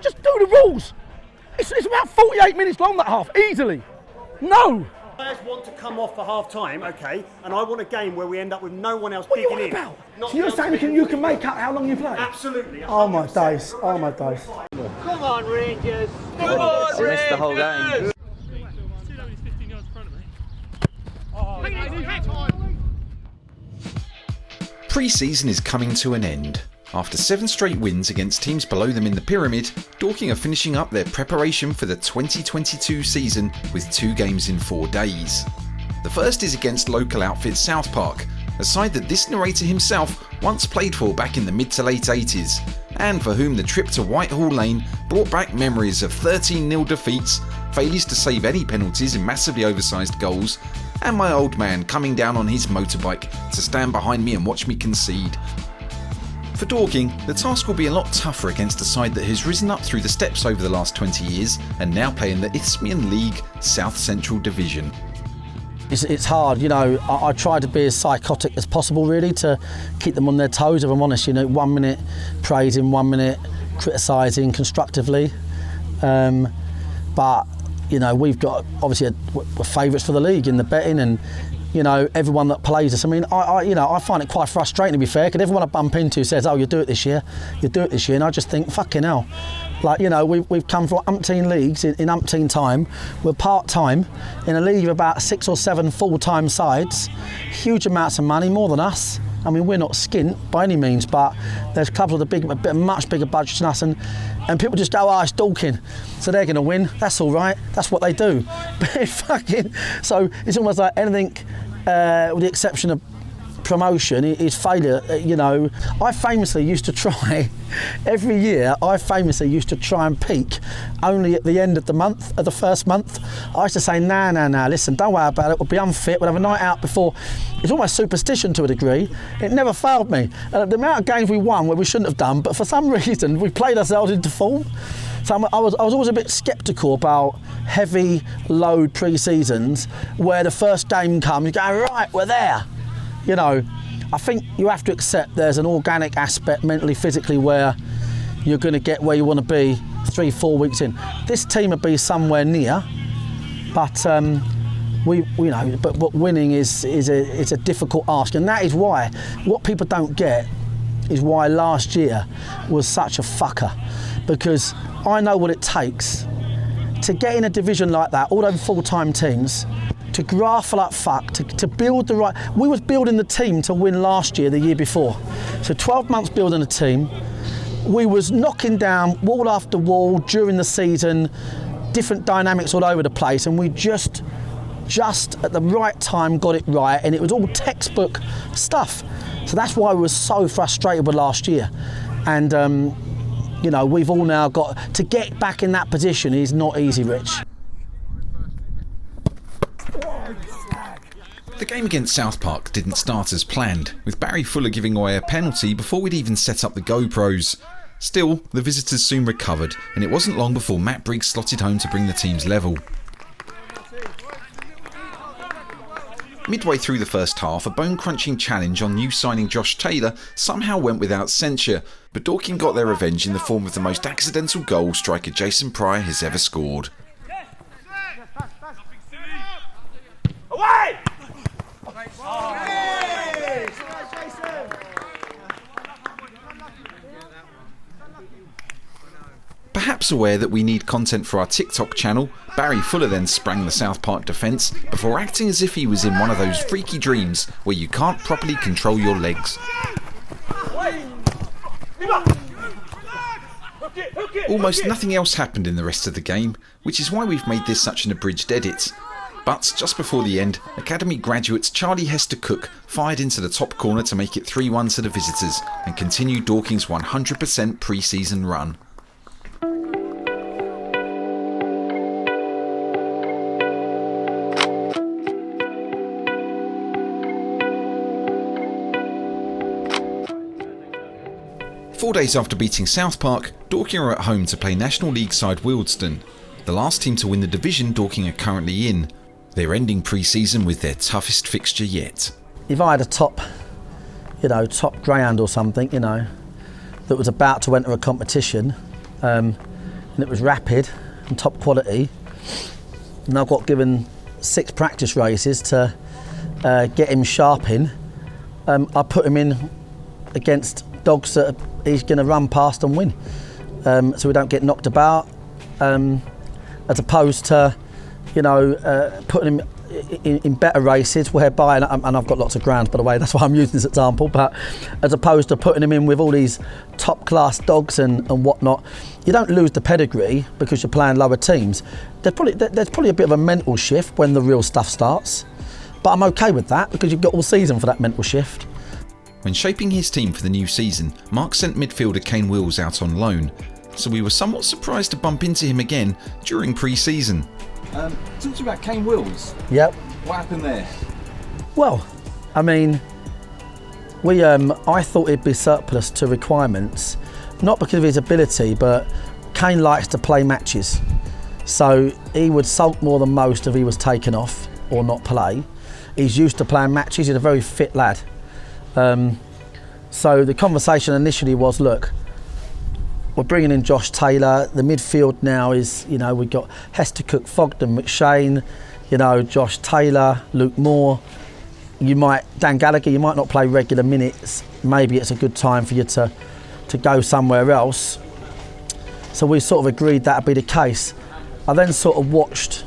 Just do the rules. It's about 48 minutes long, that half, easily. No. Players want to come off for half time, okay, and I want a game where we end up with no one else What are you digging on in. about? So you're saying you can make up how long you play? Absolutely. Oh my days, oh my days. Come on, Rangers! Come on, Rangers! Missed the whole game. Pre-season is coming to an end. After 7 straight wins against teams below them in the pyramid, Dorking are finishing up their preparation for the 2022 season with 2 games in 4 days. The first is against local outfit South Park, a side that this narrator himself once played for back in the mid to late 80s, and for whom the trip to Whitehall Lane brought back memories of 13-0 defeats, failures to save any penalties in massively oversized goals, and my old man coming down on his motorbike to stand behind me and watch me concede. For Dorking, the task will be a lot tougher against a side that has risen up through the steps over the last 20 years and now play in the Isthmian League South Central Division. It's hard, you know. I try to be as psychotic as possible, really, to keep them on their toes, if I'm honest. You know, 1 minute praising, 1 minute criticising constructively. But, you know, we've got, obviously, we're favourites for the league in the betting, and, you know, everyone that plays us. I mean, I find it quite frustrating, to be fair, because everyone I bump into says, oh, you'll do it this year, and I just think, fucking hell. Like, you know, we've come from umpteen leagues in umpteen time. We're part-time in a league of about 6 or 7 full-time sides. Huge amounts of money, more than us. I mean, we're not skint by any means, but there's clubs with a much bigger budget than us, and people just go, oh, it's Dorking, so they're going to win. That's all right. That's what they do. But so it's almost like anything, with the exception of promotion, is failure. You know, I famously used to try every year. I famously used to try and peak only at the end of the month, of the first month. I used to say, nah, listen, don't worry about it. We'll be unfit. We'll have a night out before. It's almost superstition to a degree. It never failed me. The amount of games we won where we shouldn't have done, but for some reason we played ourselves into form. So I was always a bit sceptical about heavy load pre-seasons where the first game comes, you go, right, we're there. You know, I think you have to accept there's an organic aspect mentally, physically, where you're going to get where you want to be 3-4 weeks in. This team will be somewhere near, but we know, but winning is a difficult ask, and that is why what people don't get is why last year was such a fucker, because I know what it takes to get in a division like that, all over full-time teams, to graft like fuck, to build the right. We was building the team to win last year, the year before. So 12 months building a team. We was knocking down wall after wall during the season, different dynamics all over the place, and we just at the right time got it right, and it was all textbook stuff. So that's why we were so frustrated with last year. And you know, we've all now got to get back in that position is not easy, Rich. The game against South Park didn't start as planned, with Barry Fuller giving away a penalty before we'd even set up the GoPros. Still, the visitors soon recovered, and it wasn't long before Matt Briggs slotted home to bring the teams level. Midway through the first half, a bone-crunching challenge on new signing Josh Taylor somehow went without censure, but Dorking got their revenge in the form of the most accidental goal striker Jason Pryor has ever scored. Away! Perhaps aware that we need content for our TikTok channel, Barry Fuller then sprang the South Park defence before acting as if he was in one of those freaky dreams where you can't properly control your legs. Almost nothing else happened in the rest of the game, which is why we've made this such an abridged edit. But just before the end, Academy graduates Charlie Hester Cook fired into the top corner to make it 3-1 to the visitors and continue Dorking's 100% pre-season run. Four days after beating South Park, Dorking are at home to play National League side Wealdstone, the last team to win the division Dorking are currently in. They're ending pre-season with their toughest fixture yet. If I had a top greyhound or something, that was about to enter a competition, and it was rapid and top quality. And I got given 6 practice races to get him sharp in. I put him in against dogs that he's going to run past and win, so we don't get knocked about, as opposed to, you know, putting him in better races whereby, and I've got lots of grounds by the way, that's why I'm using this example, but as opposed to putting him in with all these top class dogs and whatnot, you don't lose the pedigree because you're playing lower teams. There's probably a bit of a mental shift when the real stuff starts, but I'm okay with that because you've got all season for that mental shift. When shaping his team for the new season, Marc sent midfielder Kane Wills out on loan, so we were somewhat surprised to bump into him again during pre-season. Talk to you about Kane Wills. Yep. What happened there? Well, I mean, I thought he'd be surplus to requirements, not because of his ability, but Kane likes to play matches. So he would sulk more than most if he was taken off or not play. He's used to playing matches, he's a very fit lad. So the conversation initially was, look, we're bringing in Josh Taylor. The midfield now is, you know, we've got Hester Cook, Fogden, McShane, you know, Josh Taylor, Luke Moore. Dan Gallagher, you might not play regular minutes. Maybe it's a good time for you to go somewhere else. So we sort of agreed that would be the case. I then sort of watched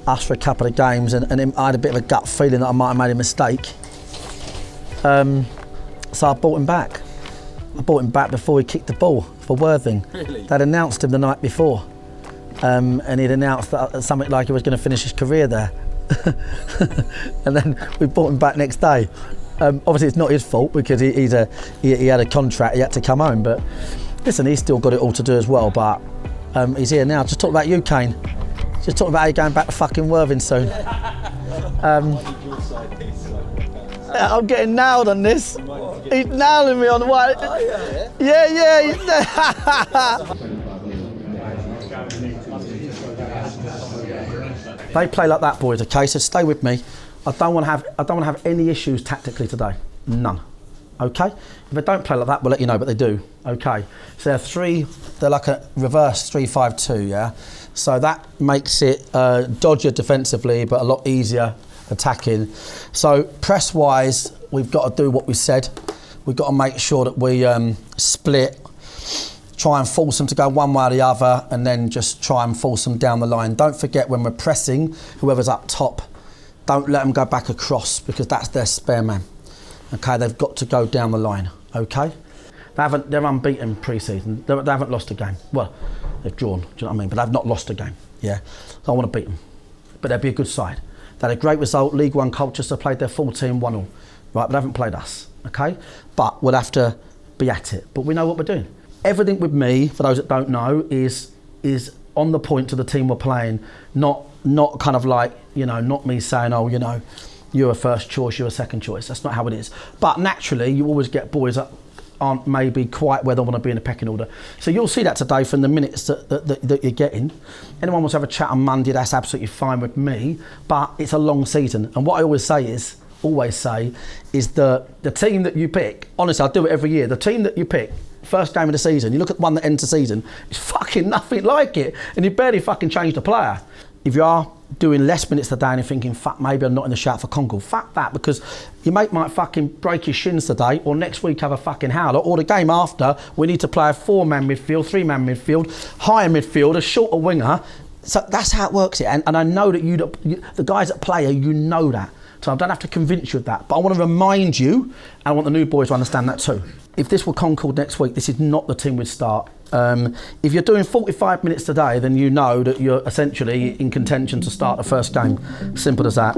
us for a couple of games and I had a bit of a gut feeling that I might have made a mistake. So I brought him back. I brought him back before he kicked the ball for Worthing. Really? They'd announced him the night before, and he'd announced that something like he was going to finish his career there. And then we brought him back next day. Obviously it's not his fault because he had a contract, he had to come home, but listen, he's still got it all to do as well, but he's here now. Just talk about you, Kane. Just talk about how you're going back to fucking Worthing soon. I'm getting nailed on this. He's nailing me on what? Oh, yeah. They play like that, boys. Okay, so stay with me. I don't want to have any issues tactically today. None. Okay. If they don't play like that, we'll let you know. But they do. Okay. So they're like a reverse 3-5-2. Yeah. So that makes it dodgier defensively, but a lot easier attacking. So press wise, we've got to do what we said. We've got to make sure that we split, try and force them to go one way or the other, and then just try and force them down the line. Don't forget, when we're pressing, whoever's up top, don't let them go back across because that's their spare man. Okay, they've got to go down the line. Okay, they're unbeaten pre-season. They haven't lost a game. Well, they've drawn. Do you know what I mean? But they've not lost a game. Yeah, so I want to beat them. But they'll be a good side. They had a great result, League One culture, so played their full team 1-1. Right, but they haven't played us, okay? But we'll have to be at it. But we know what we're doing. Everything with me, for those that don't know, is on the point to the team we're playing, not kind of like, you know, not me saying, oh, you know, you're a first choice, you're a second choice. That's not how it is. But naturally, you always get boys that aren't maybe quite where they want to be in a pecking order. So you'll see that today from the minutes that you're getting. Anyone wants to have a chat on Monday, that's absolutely fine with me, but it's a long season. And what I always say is the team that you pick, honestly, I do it every year, the team that you pick, first game of the season, you look at the one that ends the season, it's fucking nothing like it, and you barely fucking change the player. If you are doing less minutes today and you're thinking, fuck, maybe I'm not in the shout for Concord, fuck that, because your mate might fucking break his shins today, or next week have a fucking howler, or the game after, we need to play a 4-man midfield, 3-man midfield, higher midfield, a shorter winger. So that's how it works here. And I know that the guys that play here, you know that. So I don't have to convince you of that. But I want to remind you, and I want the new boys to understand that too. If this were Concord next week, this is not the team we'd start. If you're doing 45 minutes today, then you know that you're essentially in contention to start the first game. Simple as that.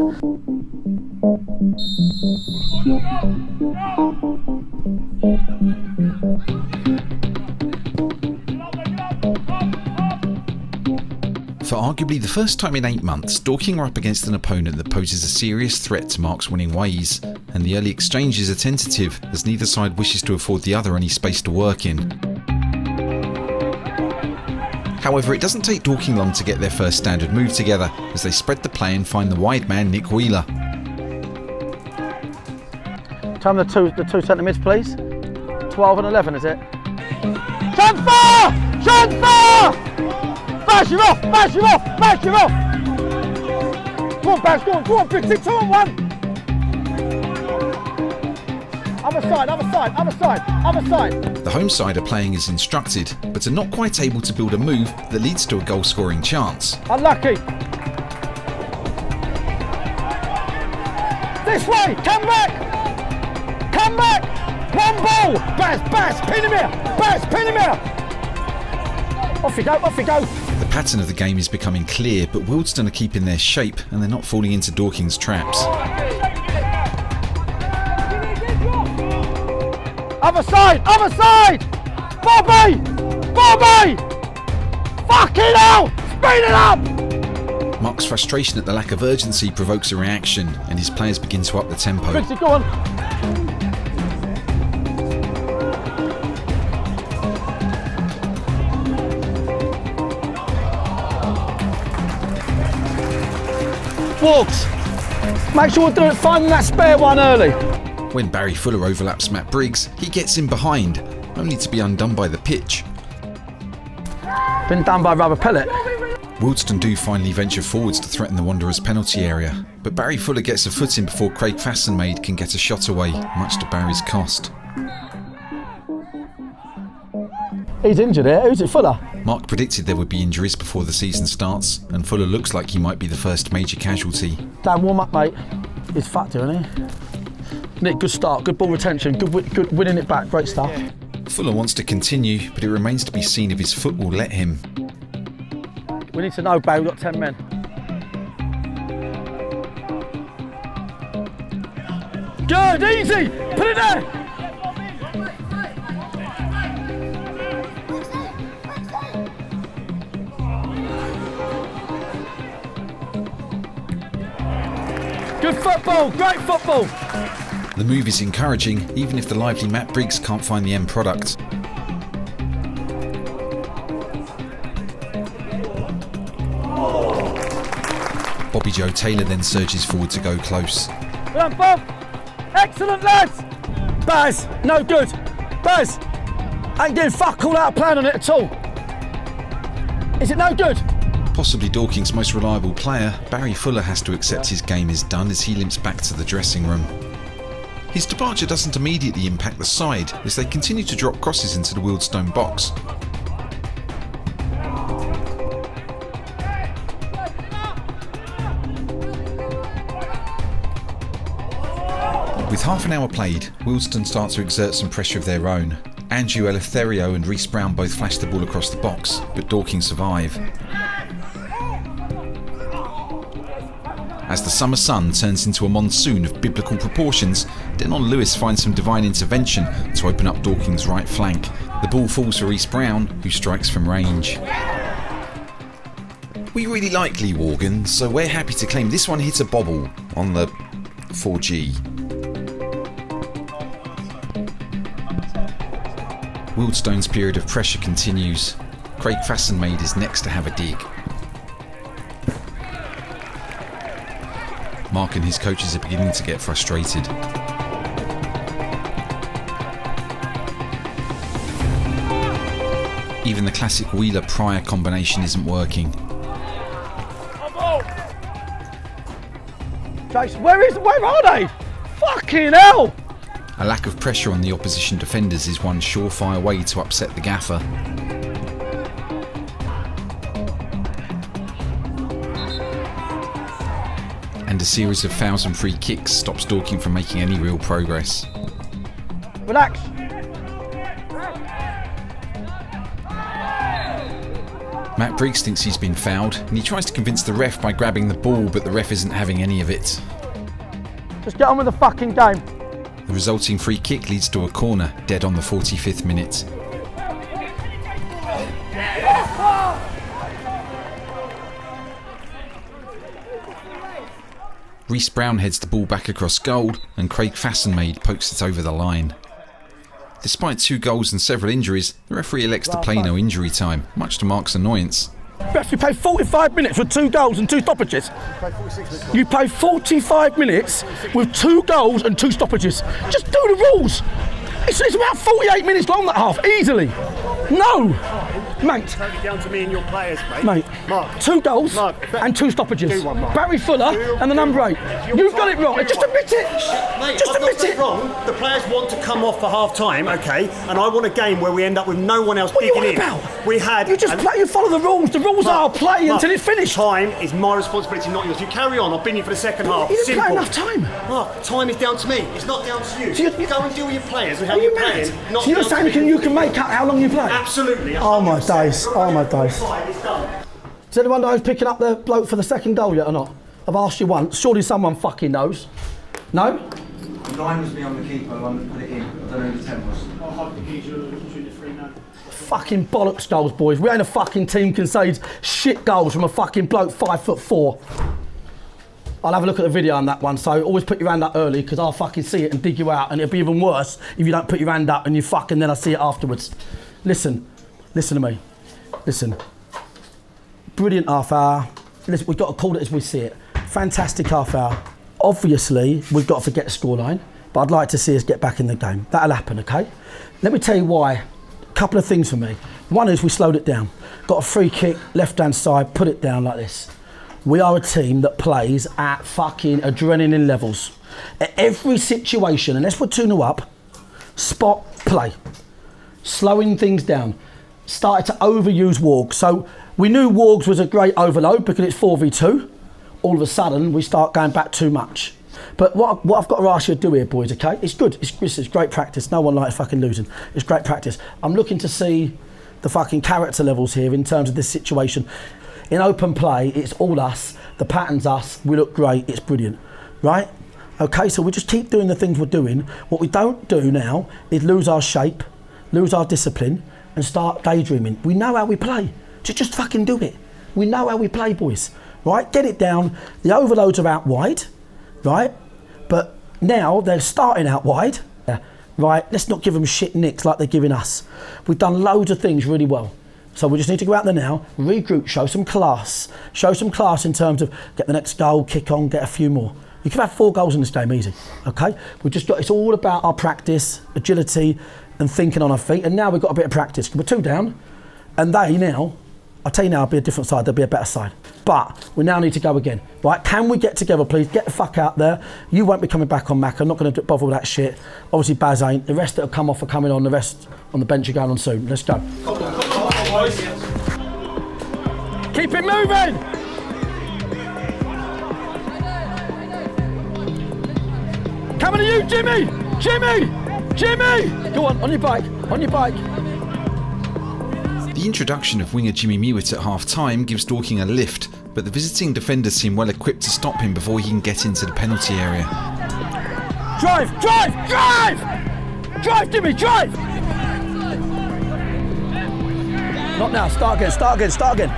For arguably the first time in 8 months, Dorking are up against an opponent that poses a serious threat to Marc's winning ways, and the early exchanges are tentative as neither side wishes to afford the other any space to work in. However, it doesn't take Dorking long to get their first standard move together as they spread the play and find the wide man Nick Wheeler. Tell them the two centre mids, please. 12 and 11, is it? Transfer! Transfer! Bash him off! Bash him off! Bash him off! Go on, Bash, go on, Brixie, 2 on 1! Other side. The home side are playing as instructed, but are not quite able to build a move that leads to a goal-scoring chance. Unlucky. This way, come back! 1 ball! Bash, pin him here! Off you go! The pattern of the game is becoming clear, but Wealdstone are keeping their shape and they're not falling into Dorking's traps. Other side! Bobby! Fucking hell! Speed it up! Marc's frustration at the lack of urgency provokes a reaction, and his players begin to up the tempo. Brixie, go on! Walks! Make sure we're finding that spare one early. When Barry Fuller overlaps Matt Briggs, he gets in behind, only to be undone by the pitch. Been done by rubber pellet. Wealdstone do finally venture forwards to threaten the Wanderers' penalty area, but Barry Fuller gets a foot in before Craig Fassenmaid can get a shot away, much to Barry's cost. He's injured here. Who's it, Fuller? Marc predicted there would be injuries before the season starts, and Fuller looks like he might be the first major casualty. Dan, warm up, mate. He's fucked here, isn't he? Nick, good start, good ball retention, good winning it back, great stuff. Fuller wants to continue, but it remains to be seen if his foot will let him. We need to know, Barry, we've got 10 men. Good, easy, put it there! Good football, great football! The move is encouraging, even if the lively Matt Briggs can't find the end product. Bobby Joe Taylor then surges forward to go close. Well done, Bob! Excellent, lads! Baz, no good! Baz! Ain't getting fuck all out of plan on it at all! Is it no good? Possibly Dorking's most reliable player, Barry Fuller has to accept his game is done as he limps back to the dressing room. His departure doesn't immediately impact the side as they continue to drop crosses into the Wealdstone box. With half an hour played, Wealdstone start to exert some pressure of their own. Andrew Eleftherio and Rhys Brown both flash the ball across the box, but Dorking survive. As the summer sun turns into a monsoon of biblical proportions, Denon Lewis finds some divine intervention to open up Dorking's right flank. The ball falls for Rhys Brown, who strikes from range. We really like Lee Worgan, so we're happy to claim this one hit a bobble on the 4G. Wealdstone's period of pressure continues. Craig Fassenmaid is next to have a dig. Marc and his coaches are beginning to get frustrated. Even the classic Wheeler-Pryor combination isn't working. Jason, where are they? Fucking hell! A lack of pressure on the opposition defenders is one surefire way to upset the gaffer. And a series of fouls and free kicks stops Dorking from making any real progress. Relax. Matt Briggs thinks he's been fouled, and he tries to convince the ref by grabbing the ball, but the ref isn't having any of it. Just get on with the fucking game. The resulting free kick leads to a corner, dead on the 45th minute. Rhys Brown heads the ball back across goal, and Craig Fassenmaid pokes it over the line. Despite 2 goals and several injuries, the referee elects to play no injury time, much to Marc's annoyance. Referee played 45 minutes with 2 goals and 2 stoppages. You play 45 minutes with 2 goals and 2 stoppages. Just do the rules. It's about 48 minutes long, that half, easily. No. Mate. Totally down to me and your players, mate. Mate. Marc. 2 goals Marc, and 2 stoppages. Do one, Marc. Barry Fuller and the number 8. You've got it wrong. Just admit it. Mate, Just I've not admit got it. it wrong. The players want to come off for half time, okay? And I want a game where we end up with no one else What are you digging on in. about? We had. You just play. You follow the rules. The rules are play until it's finished. Time is my responsibility, not yours. You carry on. I've been here for the second half. You didn't Simple. play enough time. Marc, time is down to me. It's not down to you. So you go and deal with your players and how Are you you're mad? playing. Not So you're down to saying me. you can make out how long you play? Absolutely. Oh my days. Oh my days. It's done. Does anyone know who's picking up the bloke for the second goal yet or not? I've asked you once. Surely someone fucking knows. No? The line was me on the keeper, the one that put it in. I don't know who the 10 was. Fucking bollocks goals, boys. We ain't a fucking team concedes shit goals from a fucking bloke 5'4". I'll have a look at the video on that one, so always put your hand up early because I'll fucking see it and dig you out, and it'll be even worse if you don't put your hand up and you fucking then I see it afterwards. Listen to me. Listen. Brilliant half hour. Listen, we've got to call it as we see it. Fantastic half hour. Obviously, we've got to forget the scoreline, but I'd like to see us get back in the game. That'll happen, okay? Let me tell you why. A couple of things for me. One is we slowed it down. Got a free kick, left-hand side, put it down like this. We are a team that plays at fucking adrenaline levels. At every situation, unless we're 2-0 up, spot play. Slowing things down. Started to overuse Wargs. So we knew Wargs was a great overload because it's 4v2. All of a sudden, we start going back too much. But what I've got to ask you to do here, boys, okay? It's good. It's great practice. No one likes fucking losing. It's great practice. I'm looking to see the fucking character levels here in terms of this situation. In open play, it's all us. The pattern's us. We look great. It's brilliant, right? Okay, so we just keep doing the things we're doing. What we don't do now is lose our shape, lose our discipline, and start daydreaming. We know how we play. Just fucking do it. We know how we play, boys. Right? Get it down. The overloads are out wide, right? But now they're starting out wide, right? Let's not give them shit nicks like they're giving us. We've done loads of things really well. So we just need to go out there now, regroup, show some class. Show some class in terms of get the next goal, kick on, get a few more. You can have 4 goals in this game easy, okay? We've just got, it's all about our practice, agility, and thinking on our feet. And now we've got a bit of practice. We're 2 down, and they now, I'll tell you now, it'll be a different side, there'll be a better side. But we now need to go again, right? Can we get together, please? Get the fuck out there. You won't be coming back on Mac. I'm not going to bother with that shit. Obviously, Baz ain't. The rest that have come off are coming on. The rest on the bench are going on soon. Let's go. Keep it moving! Coming to you, Jimmy! Jimmy! Go on your bike, on your bike. The introduction of winger Jimmy Mewett at half-time gives Dorking a lift, but the visiting defenders seem well equipped to stop him before he can get into the penalty area. Drive, Jimmy, drive! Not now, start again.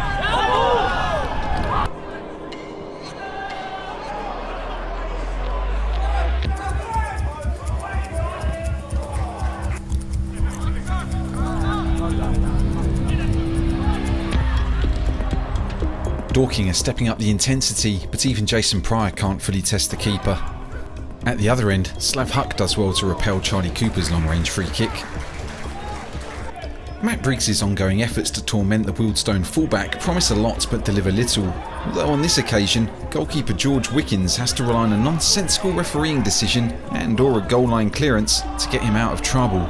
Dorking are stepping up the intensity, but even Jason Pryor can't fully test the keeper. At the other end, Slav Huck does well to repel Charlie Cooper's long-range free kick. Matt Briggs' ongoing efforts to torment the Wealdstone fullback promise a lot but deliver little, although on this occasion, goalkeeper George Wickens has to rely on a nonsensical refereeing decision and or a goal line clearance to get him out of trouble.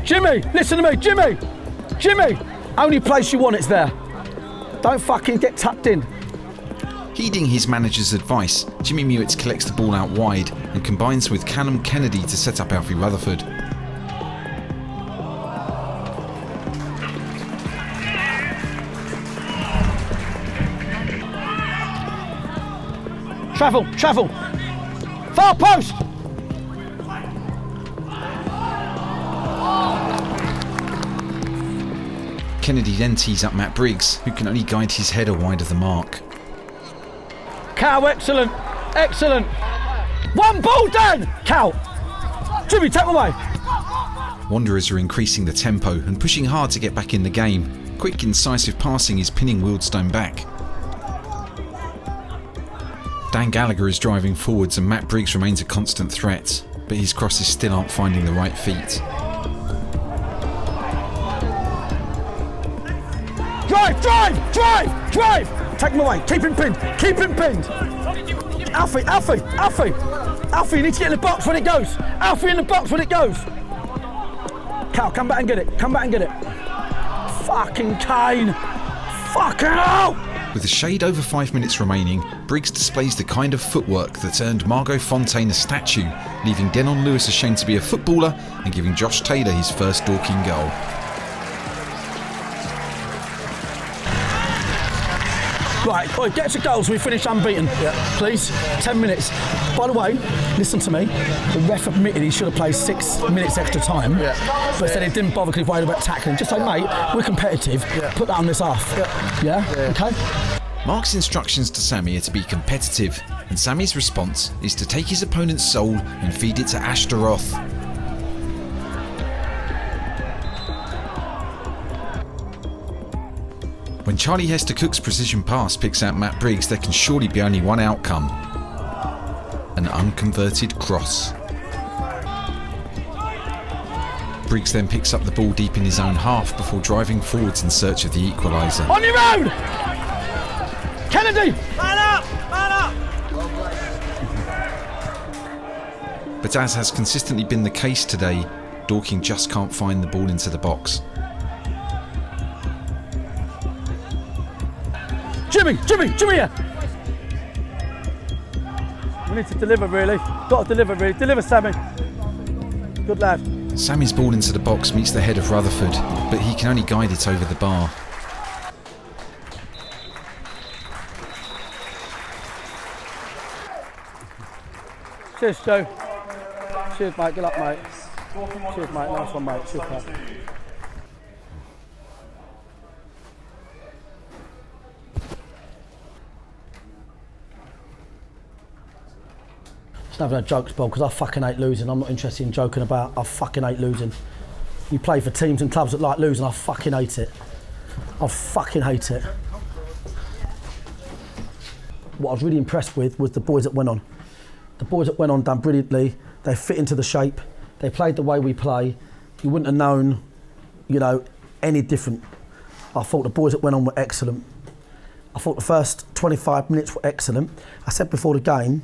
Jimmy, listen to me, Jimmy! Only place you want, it's there. Don't fucking get tucked in. Heeding his manager's advice, Jimmy Mewett collects the ball out wide and combines with Callum Kennedy to set up Alfie Rutherford. Travel! Far post! Kennedy then tees up Matt Briggs, who can only guide his header wide of the mark. Cow, excellent! One ball down! Cow! Jimmy, take away! Wanderers are increasing the tempo and pushing hard to get back in the game. Quick, incisive passing is pinning Wealdstone back. Dan Gallagher is driving forwards and Matt Briggs remains a constant threat, but his crosses still aren't finding the right feet. Drive! Take him away, keep him pinned! Alfie, you need to get in the box when it goes! Alfie in the box when it goes! Cal, come back and get it! Fucking Kane! Fucking hell! With a shade over 5 minutes remaining, Briggs displays the kind of footwork that earned Margot Fontaine a statue, leaving Denon Lewis ashamed to be a footballer and giving Josh Taylor his first Dorking goal. Right, get to goals, we finish unbeaten, please. 10 minutes. By the way, listen to me, the ref admitted he should have played 6 minutes extra time, but said he didn't bother because he worried about tackling. Just say, mate, we're competitive, put that on this half. Yeah? Okay? Marc's instructions to Sammy are to be competitive, and Sammy's response is to take his opponent's soul and feed it to Ashtaroth. When Charlie Hester-Cook's precision pass picks out Matt Briggs, there can surely be only one outcome: an unconverted cross. Briggs then picks up the ball deep in his own half before driving forwards in search of the equaliser. On your own! Kennedy! Man up! But as has consistently been the case today, Dorking just can't find the ball into the box. Jimmy here! We need to deliver, really. Got to deliver, really. Deliver, Sammy. Good lad. Sammy's ball into the box meets the head of Rutherford, but he can only guide it over the bar. Cheers, Joe. Cheers, mate. Good luck, mate. Cheers, mate. Nice one, mate. Cheers, mate. Just having a jokes, Bob, because I fucking hate losing. I'm not interested in joking about. I fucking hate losing. You play for teams and clubs that like losing. I fucking hate it. I fucking hate it. What I was really impressed with was the boys that went on. The boys that went on done brilliantly. They fit into the shape. They played the way we play. You wouldn't have known, any different. I thought the boys that went on were excellent. I thought the first 25 minutes were excellent. I said before the game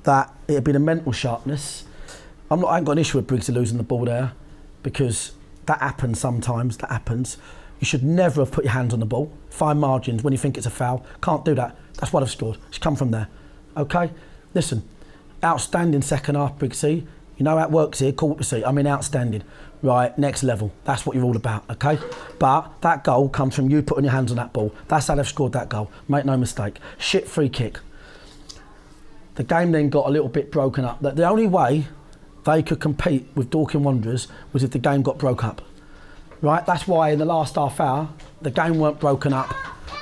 that it had been a mental sharpness. I ain't got an issue with Briggs losing the ball there, because that happens sometimes, that happens. You should never have put your hands on the ball. Fine margins when you think it's a foul. Can't do that. That's why they've scored. It's come from there. Okay? Listen, outstanding second half, Briggsy. You know how it works here, call what we see. I mean, outstanding. Right, next level. That's what you're all about, okay? But that goal comes from you putting your hands on that ball. That's how they've scored that goal. Make no mistake. Shit free kick. The game then got a little bit broken up. The only way they could compete with Dorking Wanderers was if the game got broke up. Right? That's why in the last half hour, the game weren't broken up.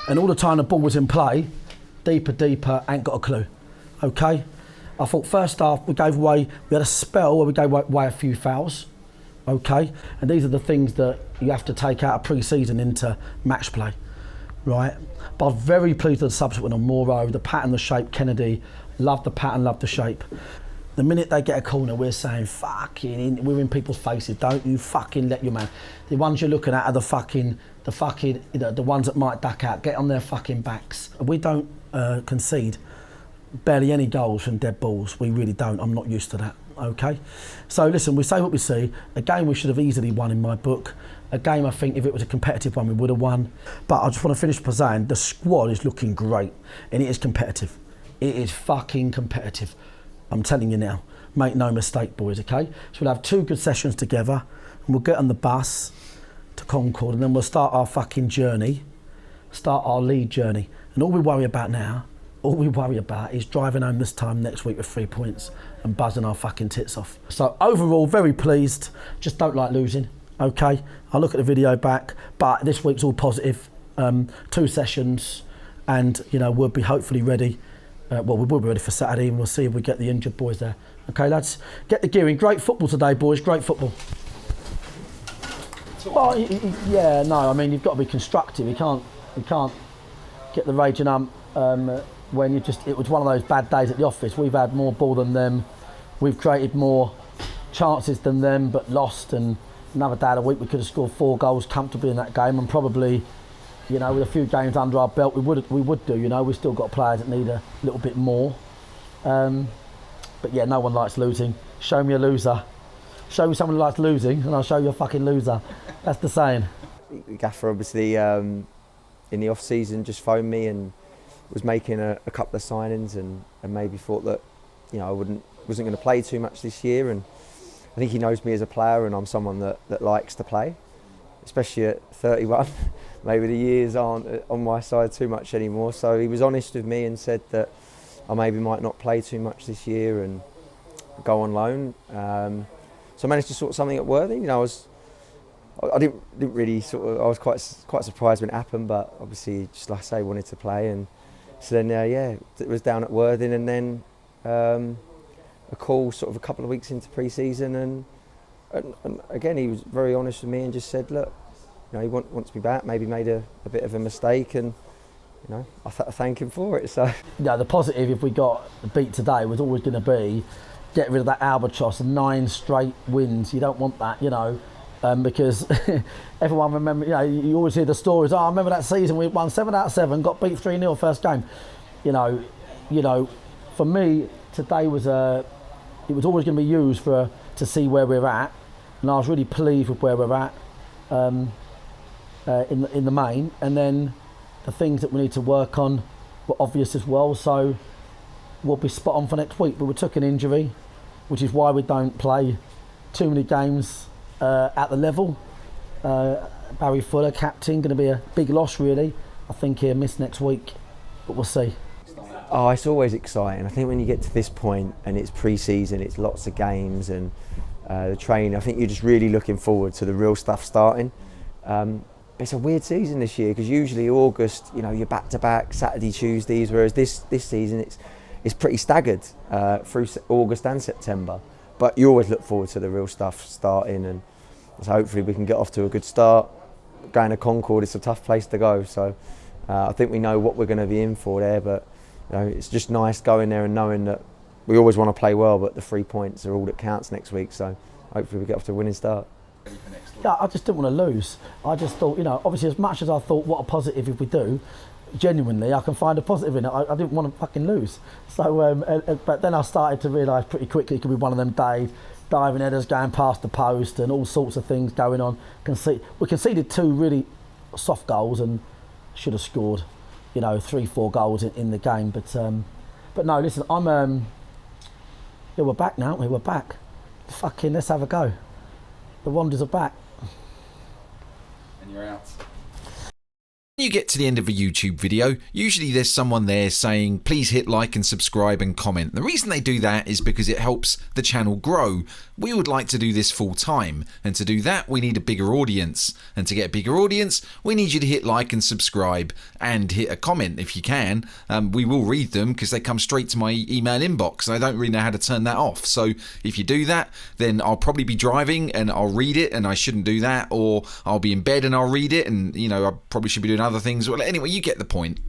And all the time the ball was in play, deeper, ain't got a clue. Okay? I thought first half we had a spell where we gave away a few fouls. Okay? And these are the things that you have to take out of pre-season into match play. Right? But I'm very pleased with the subsequent on Morrow, the pattern, the shape, Kennedy. Love the pattern, love the shape. The minute they get a corner, we're saying, we're in people's faces, don't you fucking let your man. The ones you're looking at are the ones that might duck out, get on their fucking backs. We don't concede barely any goals from dead balls. We really don't. I'm not used to that, okay? So listen, we say what we see. A game we should have easily won in my book. A game I think if it was a competitive one, we would have won. But I just want to finish by saying the squad is looking great and it is competitive. It is fucking competitive. I'm telling you now. Make no mistake, boys, okay? So we'll have 2 good sessions together and we'll get on the bus to Concord and then we'll start our fucking journey, start our league journey. And all we worry about now, is driving home this time next week with 3 points and buzzing our fucking tits off. So overall, very pleased. Just don't like losing, okay? I'll look at the video back, but this week's all positive. 2 sessions and, we'll be hopefully ready. We will be ready for Saturday and we'll see if we get the injured boys there. Okay, lads, get the gear in. Great football today, boys, great football. Well, you've got to be constructive. You can't get the raging when it was one of those bad days at the office. We've had more ball than them, we've created more chances than them, but lost. And another day of the week, we could have scored 4 goals comfortably in that game, and probably, you know, with a few games under our belt, we would do. You know, we've still got players that need a little bit more. But yeah, no one likes losing. Show me a loser. Show me someone who likes losing, and I'll show you a fucking loser. That's the saying. Gaffer obviously in the off season just phoned me and was making a couple of signings, and maybe thought that, you know, I wasn't going to play too much this year, and I think he knows me as a player, and I'm someone that likes to play, especially at 31. Maybe the years aren't on my side too much anymore. So he was honest with me and said that I maybe might not play too much this year and go on loan. So I managed to sort something at Worthing. You know, I didn't really I was quite surprised when it happened, but obviously, just like I say, wanted to play. And so then it was down at Worthing, and then a call sort of a couple of weeks into pre-season, and again he was very honest with me and just said, look, you know, he wants me back. Maybe made a bit of a mistake, and you know, I thank him for it. So yeah, the positive, if we got the beat today, was always going to be get rid of that albatross and 9 straight wins. You don't want that, you know, because everyone remember, you know, you always hear the stories. Oh, I remember that season we won 7 out of 7, got beat 3-0 first game. You know, for me today was it was always going to be used to see where we're at, and I was really pleased with where we're at in the main. And then the things that we need to work on were obvious as well. So we'll be spot on for next week. But we took an injury, which is why we don't play too many games at the level. Barry Fuller, captain, going to be a big loss really. I think he'll miss next week, but we'll see. Oh, it's always exciting. I think when you get to this point and it's pre-season, it's lots of games and the training, I think you're just really looking forward to the real stuff starting. It's a weird season this year because usually August, you know, you're back-to-back Saturday, Tuesdays, whereas this season it's pretty staggered through August and September. But you always look forward to the real stuff starting, and so hopefully we can get off to a good start. Going to Concord, it's a tough place to go, so I think we know what we're going to be in for there, but you know, it's just nice going there and knowing that we always want to play well, but the 3 points are all that counts next week, so hopefully we get off to a winning start. Yeah, I just didn't want to lose. I just thought, you know, obviously as much as I thought what a positive if we do, genuinely I can find a positive in it. I didn't want to fucking lose. So, but then I started to realise pretty quickly it could be one of them days, diving headers going past the post and all sorts of things going on. We conceded 2 really soft goals and should have scored, you know, 3-4 goals in the game. But no, listen, yeah, we're back now, aren't we? We're back. Fucking, let's have a go. The Wanderers are back. And you're out. When you get to the end of a YouTube video, usually there's someone there saying, please hit like and subscribe and comment. The reason they do that is because it helps the channel grow. We would like to do this full time, and to do that we need a bigger audience. And to get a bigger audience, we need you to hit like and subscribe and hit a comment if you can. We will read them because they come straight to my email inbox, and I don't really know how to turn that off. So if you do that, then I'll probably be driving and I'll read it, and I shouldn't do that, or I'll be in bed and I'll read it, and you know, I probably should be doing other things. Well, anyway, you get the point.